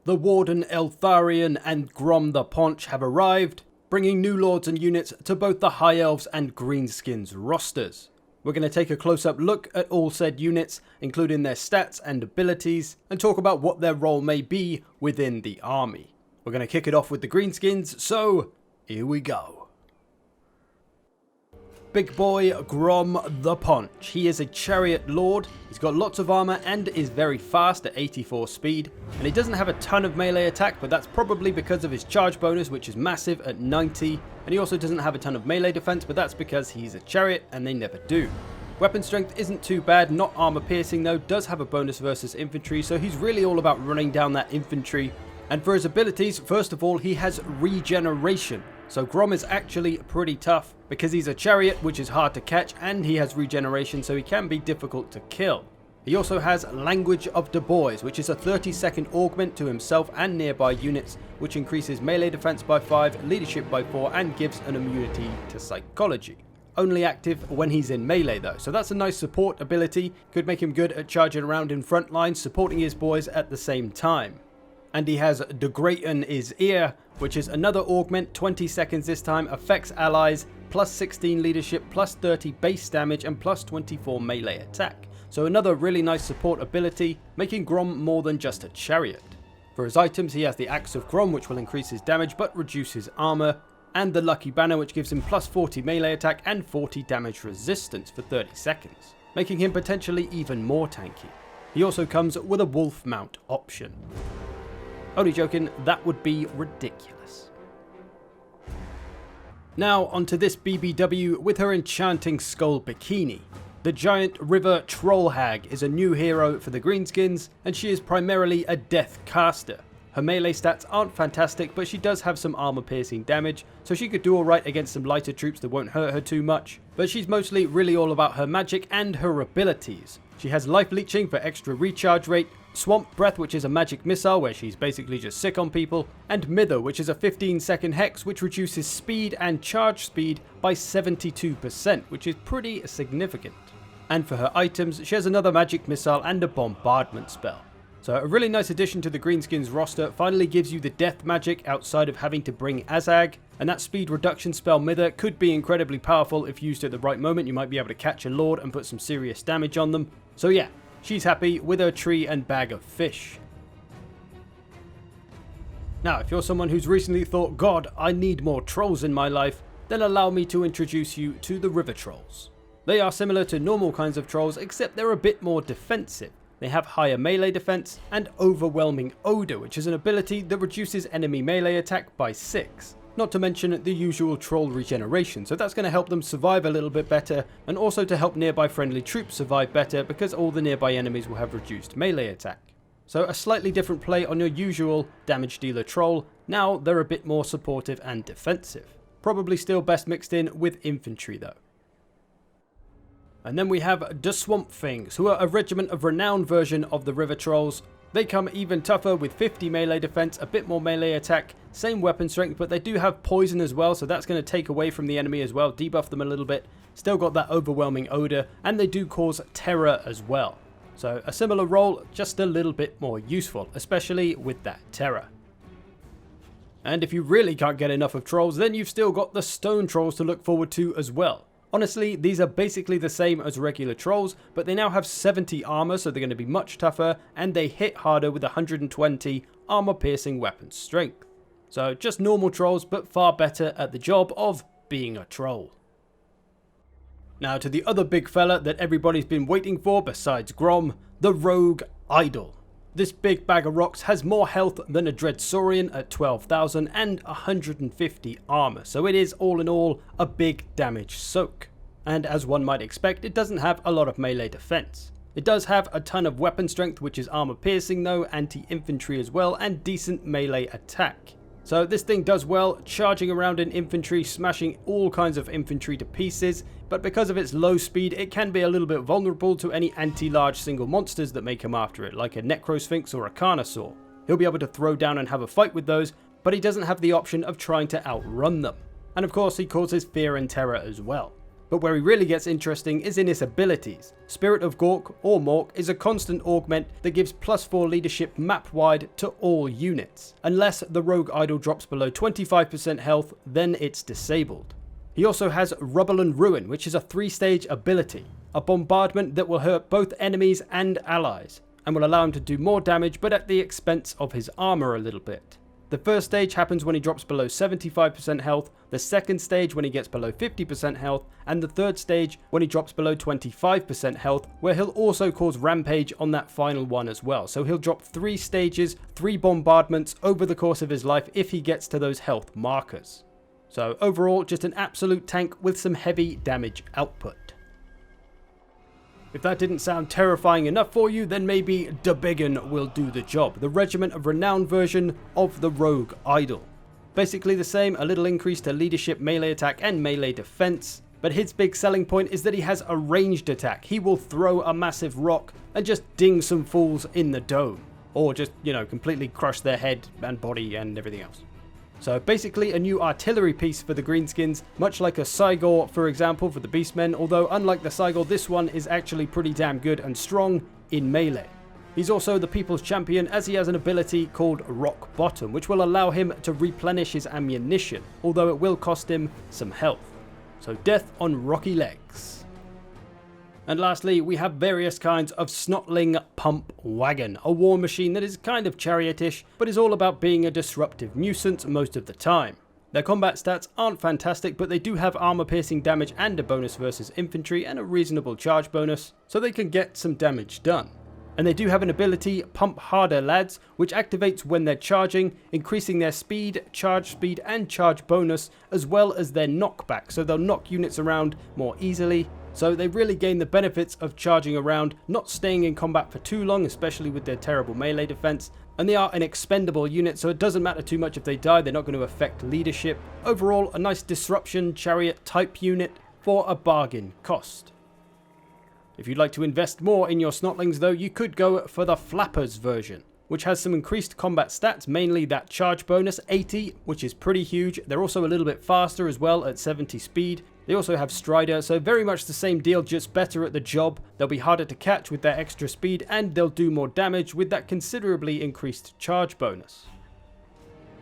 The Warden, Eltharion and Grom the Paunch have arrived, bringing new lords and units to both the High Elves and Greenskins rosters. We're going to take a close-up look at all said units, including their stats and abilities, and talk about what their role may be within the army. We're going to kick it off with the Greenskins, so here we go. Big boy Grom the Paunch. He is a chariot lord, he's got lots of armor and is very fast at 84 speed, and he doesn't have a ton of melee attack, but that's probably because of his charge bonus, which is massive at 90, and he also doesn't have a ton of melee defense, but that's because he's a chariot and they never do. Weapon strength isn't too bad, not armor piercing though, does have a bonus versus infantry, so he's really all about running down that infantry. And for his abilities, first of all, he has regeneration. So Grom is actually pretty tough because he's a chariot, which is hard to catch, and he has regeneration, so he can be difficult to kill. He also has Language of the Boys, which is a 30-second augment to himself and nearby units, which increases melee defense by 5, leadership by 4, and gives an immunity to psychology. Only active when he's in melee though, so that's a nice support ability, could make him good at charging around in front lines, supporting his boys at the same time. And he has De Grayton is Ear, which is another augment, 20 seconds this time, affects allies, plus 16 leadership, plus 30 base damage, and plus 24 melee attack. So another really nice support ability, making Grom more than just a chariot. For his items, he has the Axe of Grom, which will increase his damage but reduce his armor, and the Lucky Banner, which gives him plus 40 melee attack and 40 damage resistance for 30 seconds, making him potentially even more tanky. He also comes with a wolf mount option. Only joking, that would be ridiculous. Now onto this BBW with her enchanting skull bikini. The giant river troll hag is a new hero for the Greenskins, and she is primarily a death caster. Her melee stats aren't fantastic, but she does have some armor piercing damage, so she could do alright against some lighter troops that won't hurt her too much. But she's mostly really all about her magic and her abilities. She has life leeching for extra recharge rate, Swamp Breath, which is a magic missile where she's basically just sick on people, and Mither, which is a 15-second hex which reduces speed and charge speed by 72%, which is pretty significant. And for her items, she has another magic missile and a bombardment spell. So a really nice addition to the Greenskins roster, finally gives you the death magic outside of having to bring Azag, and that speed reduction spell Mither could be incredibly powerful if used at the right moment. You might be able to catch a lord and put some serious damage on them. So yeah, she's happy with her tree and bag of fish. Now, if you're someone who's recently thought, God, I need more trolls in my life, then allow me to introduce you to the river trolls. They are similar to normal kinds of trolls, except they're a bit more defensive. They have higher melee defense and overwhelming odor, which is an ability that reduces enemy melee attack by 6. Not to mention the usual troll regeneration, so that's going to help them survive a little bit better, and also to help nearby friendly troops survive better because all the nearby enemies will have reduced melee attack. So a slightly different play on your usual damage dealer troll, now they're a bit more supportive and defensive. Probably still best mixed in with infantry though. And then we have the Swamp Things, who are a regiment of renowned version of the river trolls. They come even tougher with 50 melee defense, a bit more melee attack, same weapon strength, but they do have poison as well, so that's going to take away from the enemy as well, debuff them a little bit. Still got that overwhelming odor, and they do cause terror as well. So a similar role, just a little bit more useful, especially with that terror. And if you really can't get enough of trolls, then you've still got the stone trolls to look forward to as well. Honestly, these are basically the same as regular trolls, but they now have 70 armor, so they're going to be much tougher, and they hit harder with 120 armor-piercing weapon strength. So just normal trolls, but far better at the job of being a troll. Now to the other big fella that everybody's been waiting for besides Grom, the Rogue Idol. This big bag of rocks has more health than a Dreadsaurian at 12,000 and 150 armor, so it is all in all a big damage soak. And as one might expect, it doesn't have a lot of melee defense. It does have a ton of weapon strength, which is armor piercing though, anti-infantry as well, and decent melee attack. So this thing does well, charging around in infantry, smashing all kinds of infantry to pieces, but because of its low speed, it can be a little bit vulnerable to any anti-large single monsters that may come after it, like a Necrosphinx or a Carnosaur. He'll be able to throw down and have a fight with those, but he doesn't have the option of trying to outrun them. And of course, he causes fear and terror as well. But where he really gets interesting is in his abilities. Spirit of Gork, or Mork, is a constant augment that gives +4 leadership map-wide to all units. Unless the rogue idol drops below 25% health, then it's disabled. He also has Rubble and Ruin, which is a 3-stage ability. A bombardment that will hurt both enemies and allies, and will allow him to do more damage but at the expense of his armor a little bit. The first stage happens when he drops below 75% health, the second stage when he gets below 50% health, and the third stage when he drops below 25% health, where he'll also cause rampage on that final one as well. So he'll drop 3 stages, 3 bombardments over the course of his life if he gets to those health markers. So overall, just an absolute tank with some heavy damage output. If that didn't sound terrifying enough for you, then maybe the Biggin will do the job. The Regiment of Renown version of the Rogue Idol. Basically the same, a little increase to leadership, melee attack and melee defense. But his big selling point is that he has a ranged attack. He will throw a massive rock and just ding some fools in the dome. Or just, completely crush their head and body and everything else. So basically a new artillery piece for the Greenskins, much like a Cygor for example for the Beastmen, although unlike the Cygor this one is actually pretty damn good and strong in melee. He's also the people's champion as he has an ability called Rock Bottom, which will allow him to replenish his ammunition, although it will cost him some health. So death on rocky legs. And lastly, we have various kinds of Snotling Pump Wagon, a war machine that is kind of chariot-ish, but is all about being a disruptive nuisance most of the time. Their combat stats aren't fantastic, but they do have armor-piercing damage and a bonus versus infantry and a reasonable charge bonus, so they can get some damage done. And they do have an ability, Pump Harder Lads, which activates when they're charging, increasing their speed and charge bonus, as well as their knockback, so they'll knock units around more easily. So they really gain the benefits of charging around, not staying in combat for too long, especially with their terrible melee defense. And they are an expendable unit, so it doesn't matter too much if they die, they're not going to affect leadership. Overall, a nice disruption chariot type unit for a bargain cost. If you'd like to invest more in your Snotlings though, you could go for the Flappers version, which has some increased combat stats, mainly that charge bonus 80, which is pretty huge. They're also a little bit faster as well at 70 speed. They also have Strider, so very much the same deal, just better at the job. They'll be harder to catch with their extra speed, and they'll do more damage with that considerably increased charge bonus.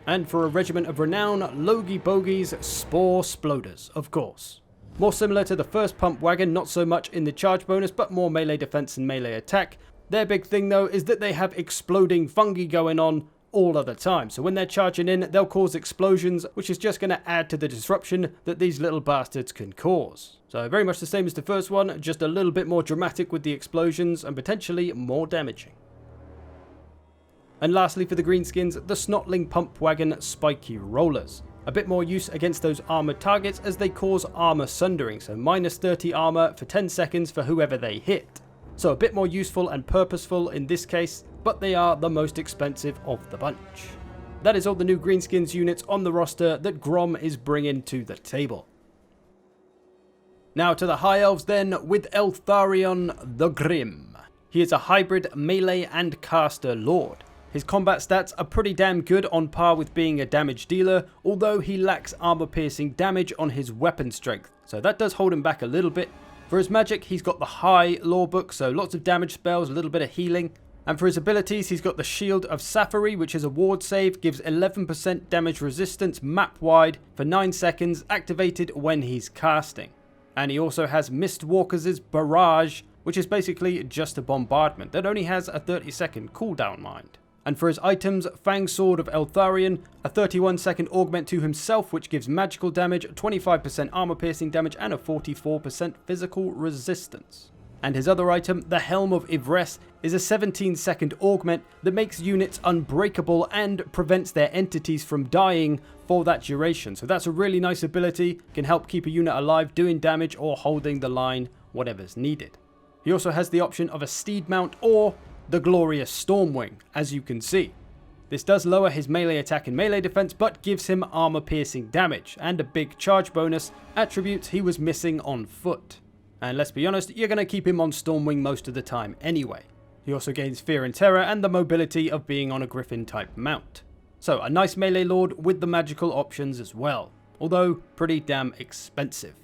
And for a Regiment of Renown, Logie Bogies Spore Sploders, of course. More similar to the first Pump Wagon, not so much in the charge bonus, but more melee defense and melee attack. Their big thing though is that they have exploding fungi going on all of the time. So when they're charging in, they'll cause explosions, which is just going to add to the disruption that these little bastards can cause. So very much the same as the first one, just a little bit more dramatic with the explosions and potentially more damaging. And lastly for the Greenskins, the Snotling Pump Wagon Spiky Rollers. A bit more use against those armored targets as they cause armor sundering, so minus 30 armor for 10 seconds for whoever they hit. So a bit more useful and purposeful in this case, but they are the most expensive of the bunch. That is all the new Greenskins units on the roster that Grom is bringing to the table. Now to the High Elves then, with Eltharion the Grim. He is a hybrid melee and caster lord. His combat stats are pretty damn good, on par with being a damage dealer, although he lacks armor piercing damage on his weapon strength, so that does hold him back a little bit. For his magic, he's got the high lore book, so lots of damage spells, a little bit of healing. And for his abilities, he's got the Shield of Safari, which is a ward save, gives 11% damage resistance map-wide for 9 seconds, activated when he's casting. And he also has Mistwalkers' Barrage, which is basically just a bombardment that only has a 30-second cooldown mind. And for his items, Fang Sword of Eltharion, a 31-second augment to himself which gives magical damage, 25% armor piercing damage and a 44% physical resistance. And his other item, the Helm of Ivresse, is a 17-second augment that makes units unbreakable and prevents their entities from dying for that duration. So that's a really nice ability, can help keep a unit alive doing damage or holding the line, whatever's needed. He also has the option of a steed mount or the Glorious Stormwing, as you can see. This does lower his melee attack and melee defense, but gives him armor piercing damage and a big charge bonus, attributes he was missing on foot. And let's be honest, you're going to keep him on Stormwing most of the time anyway. He also gains Fear and Terror and the mobility of being on a Griffin type mount. So a nice melee lord with the magical options as well, although pretty damn expensive.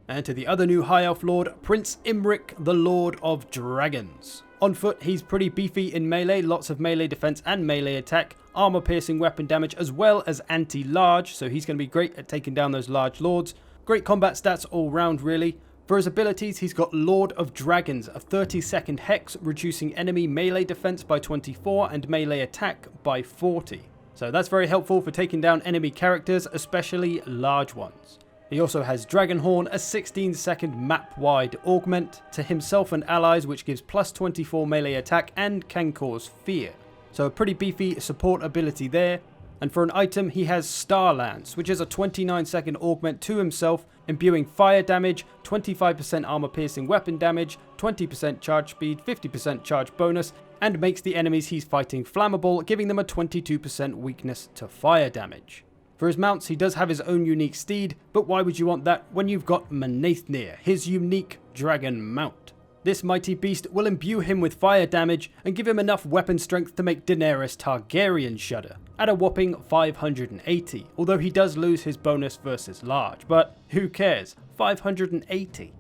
And to the other new High Elf Lord, Prince Imric, the Lord of Dragons. On foot, he's pretty beefy in melee, lots of melee defense and melee attack, armor piercing weapon damage as well as anti-large, so he's going to be great at taking down those large lords. Great combat stats all round really. For his abilities, he's got Lord of Dragons, a 30-second hex, reducing enemy melee defense by 24 and melee attack by 40. So that's very helpful for taking down enemy characters, especially large ones. He also has Dragonhorn, a 16-second map-wide augment to himself and allies, which gives plus 24 melee attack and can cause fear. So a pretty beefy support ability there. And for an item, he has Star Lance, which is a 29-second augment to himself, imbuing fire damage, 25% armor piercing weapon damage, 20% charge speed, 50% charge bonus, and makes the enemies he's fighting flammable, giving them a 22% weakness to fire damage. For his mounts, he does have his own unique steed, but why would you want that when you've got Manaithnir, his unique dragon mount? This mighty beast will imbue him with fire damage and give him enough weapon strength to make Daenerys Targaryen shudder, at a whopping 580, although he does lose his bonus versus large, but who cares, 580?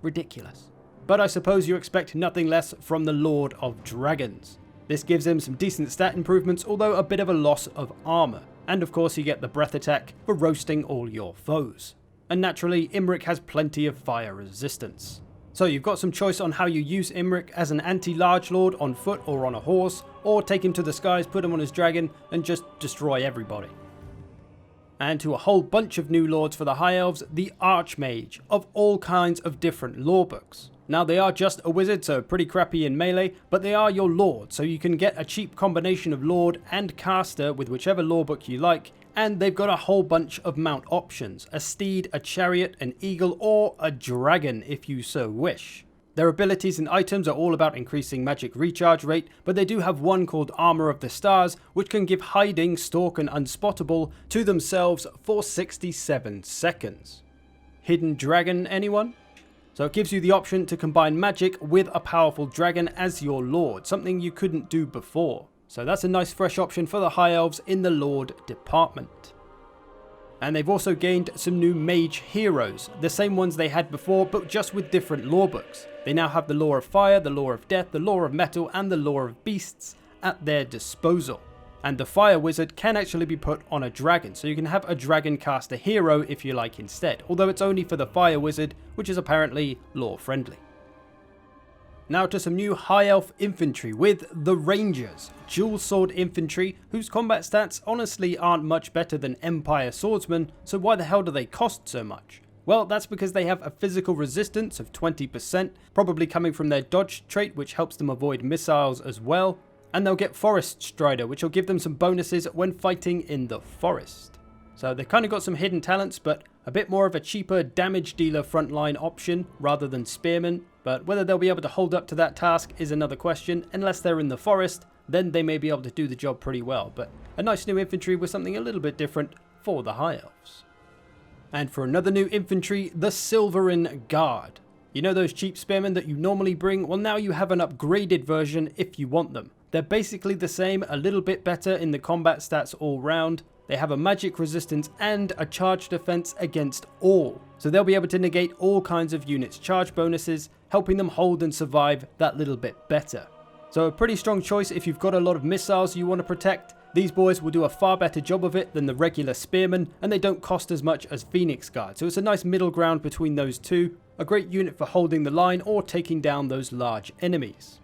Ridiculous. But I suppose you expect nothing less from the Lord of Dragons. This gives him some decent stat improvements, although a bit of a loss of armor. And of course you get the breath attack for roasting all your foes. And naturally, Imric has plenty of fire resistance. So you've got some choice on how you use Imric as an anti-large lord on foot or on a horse, or take him to the skies, put him on his dragon, and just destroy everybody. And to a whole bunch of new lords for the High Elves, the Archmage, of all kinds of different lore books. Now they are just a wizard, so pretty crappy in melee, but they are your lord, so you can get a cheap combination of lord and caster with whichever lore book you like, and they've got a whole bunch of mount options, a steed, a chariot, an eagle, or a dragon if you so wish. Their abilities and items are all about increasing magic recharge rate, but they do have one called Armor of the Stars, which can give hiding, stalk, and unspottable to themselves for 67 seconds. Hidden Dragon, anyone? So it gives you the option to combine magic with a powerful dragon as your lord, something you couldn't do before. So that's a nice fresh option for the High Elves in the Lord department. And they've also gained some new mage heroes, the same ones they had before but just with different lore books. They now have the Lore of Fire, the Lore of Death, the Lore of Metal and the Lore of Beasts at their disposal. And the Fire Wizard can actually be put on a dragon, so you can have a dragon caster hero if you like instead, although it's only for the Fire Wizard, which is apparently lore friendly. Now to some new High Elf infantry with the Rangers, dual sword infantry whose combat stats honestly aren't much better than Empire swordsmen, so why the hell do they cost so much? Well, that's because they have a physical resistance of 20%, probably coming from their dodge trait which helps them avoid missiles as well, and they'll get Forest Strider, which will give them some bonuses when fighting in the forest. So they've kind of got some hidden talents, but a bit more of a cheaper damage dealer frontline option rather than spearmen. But whether they'll be able to hold up to that task is another question. Unless they're in the forest, then they may be able to do the job pretty well. But a nice new infantry with something a little bit different for the High Elves. And for another new infantry, the Silverin Guard. You know those cheap spearmen that you normally bring? Well, now you have an upgraded version if you want them. They're basically the same, a little bit better in the combat stats all round. They have a magic resistance and a charge defense against all. So they'll be able to negate all kinds of units' charge bonuses, helping them hold and survive that little bit better. So a pretty strong choice if you've got a lot of missiles you want to protect. These boys will do a far better job of it than the regular spearmen, and they don't cost as much as Phoenix Guard. So it's a nice middle ground between those two. A great unit for holding the line or taking down those large enemies.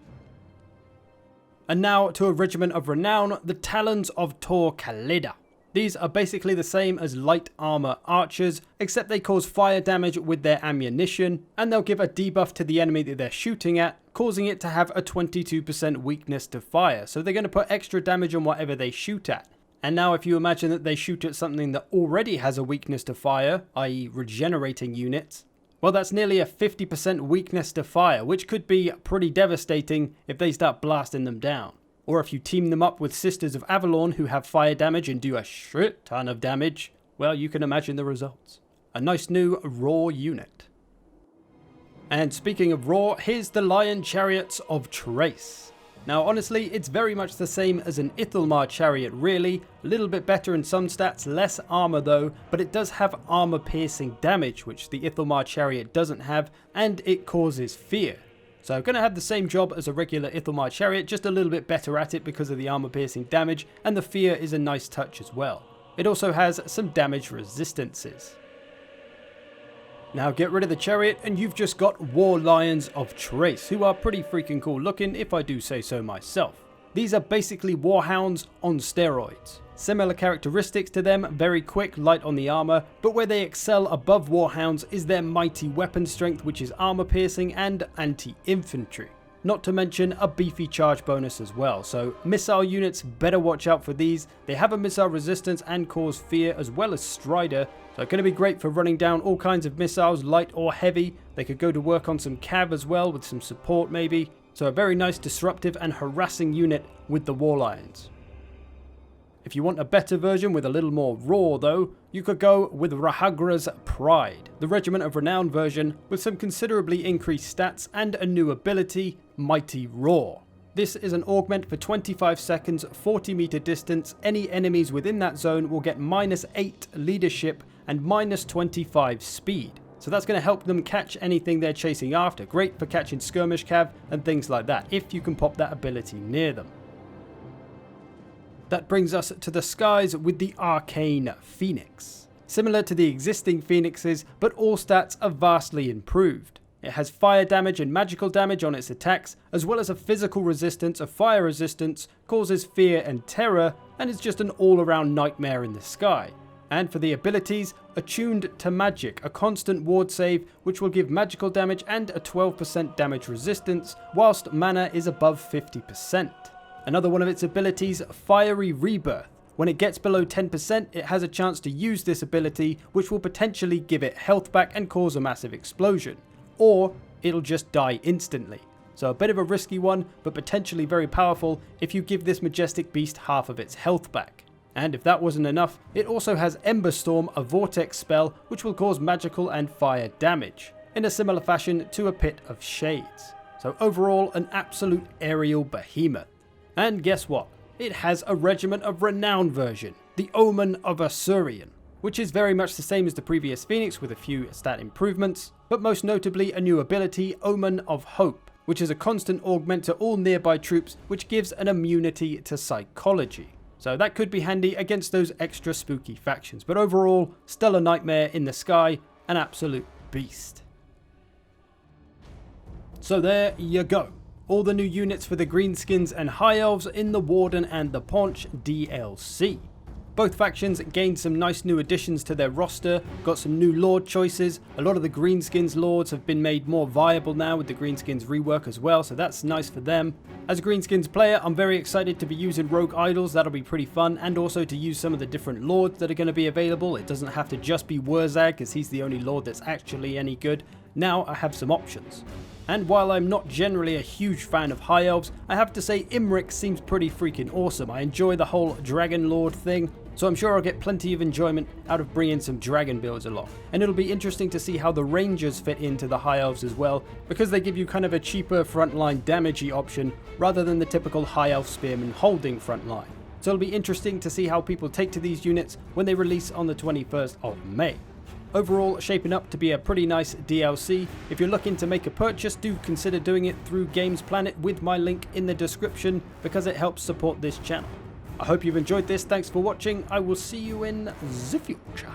And now to a regiment of renown, the Talons of Tor Calida. These are basically the same as light armor archers, except they cause fire damage with their ammunition, and they'll give a debuff to the enemy that they're shooting at, causing it to have a 22% weakness to fire. So they're going to put extra damage on whatever they shoot at. And now if you imagine that they shoot at something that already has a weakness to fire, i.e. regenerating units, well, that's nearly a 50% weakness to fire, which could be pretty devastating if they start blasting them down. Or if you team them up with Sisters of Avalon who have fire damage and do a shit ton of damage, well, you can imagine the results. A nice new raw unit. And speaking of raw, here's the Lion Chariots of Trace. Now honestly, it's very much the same as an Ithalmar chariot really, a little bit better in some stats, less armor though, but it does have armor piercing damage, which the Ithalmar chariot doesn't have, and it causes fear. So going to have the same job as a regular Ithalmar chariot, just a little bit better at it because of the armor piercing damage, and the fear is a nice touch as well. It also has some damage resistances. Now get rid of the chariot and you've just got War Lions of Trace, who are pretty freaking cool looking if I do say so myself. These are basically warhounds on steroids. Similar characteristics to them, very quick, light on the armor, but where they excel above warhounds is their mighty weapon strength, which is armor piercing and anti-infantry. Not to mention a beefy charge bonus as well, so missile units better watch out for these. They have a missile resistance and cause fear as well as Strider, so it's going to be great for running down all kinds of missiles, light or heavy. They could go to work on some cav as well with some support maybe. So a very nice disruptive and harassing unit with the War Lions. If you want a better version with a little more raw though, you could go with Rahagra's Pride, the Regiment of Renown version with some considerably increased stats and a new ability, Mighty Roar. This is an augment for 25 seconds, 40 meter distance. Any enemies within that zone will get -8 leadership and -25 speed. So that's going to help them catch anything they're chasing after. Great for catching skirmish cav and things like that, if you can pop that ability near them. That brings us to the skies with the Arcane Phoenix. Similar to the existing Phoenixes, but all stats are vastly improved. It has fire damage and magical damage on its attacks, as well as a physical resistance, a fire resistance, causes fear and terror, and is just an all-around nightmare in the sky. And for the abilities, Attuned to Magic, a constant ward save which will give magical damage and a 12% damage resistance, whilst mana is above 50%. Another one of its abilities, Fiery Rebirth. When it gets below 10%, it has a chance to use this ability, which will potentially give it health back and cause a massive explosion. Or it'll just die instantly. So a bit of a risky one, but potentially very powerful if you give this majestic beast half of its health back. And if that wasn't enough, it also has Ember Storm, a vortex spell which will cause magical and fire damage, in a similar fashion to a Pit of Shades. So overall, an absolute aerial behemoth. And guess what? It has a Regiment of Renown version, the Omen of Eltharion, which is very much the same as the previous Phoenix with a few stat improvements, but most notably a new ability, Omen of Hope, which is a constant augment to all nearby troops which gives an immunity to psychology. So that could be handy against those extra spooky factions, but overall, still a nightmare in the sky, an absolute beast. So there you go. All the new units for the Greenskins and High Elves in the Warden and the Paunch DLC. Both factions gained some nice new additions to their roster, got some new Lord choices. A lot of the Greenskins Lords have been made more viable now with the Greenskins rework as well, so that's nice for them. As a Greenskins player, I'm very excited to be using Rogue Idols, that'll be pretty fun, and also to use some of the different Lords that are going to be available. It doesn't have to just be Wurzag, because he's the only Lord that's actually any good. Now I have some options. And while I'm not generally a huge fan of High Elves, I have to say Imric seems pretty freaking awesome. I enjoy the whole Dragon Lord thing, so I'm sure I'll get plenty of enjoyment out of bringing some dragon builds along. And it'll be interesting to see how the Rangers fit into the High Elves as well, because they give you kind of a cheaper frontline damagey option rather than the typical High Elf Spearman holding frontline. So it'll be interesting to see how people take to these units when they release on the 21st of May. Overall, shaping up to be a pretty nice DLC. If you're looking to make a purchase, do consider doing it through Gamesplanet with my link in the description, because it helps support this channel. I hope you've enjoyed this. Thanks for watching. I will see you in the future.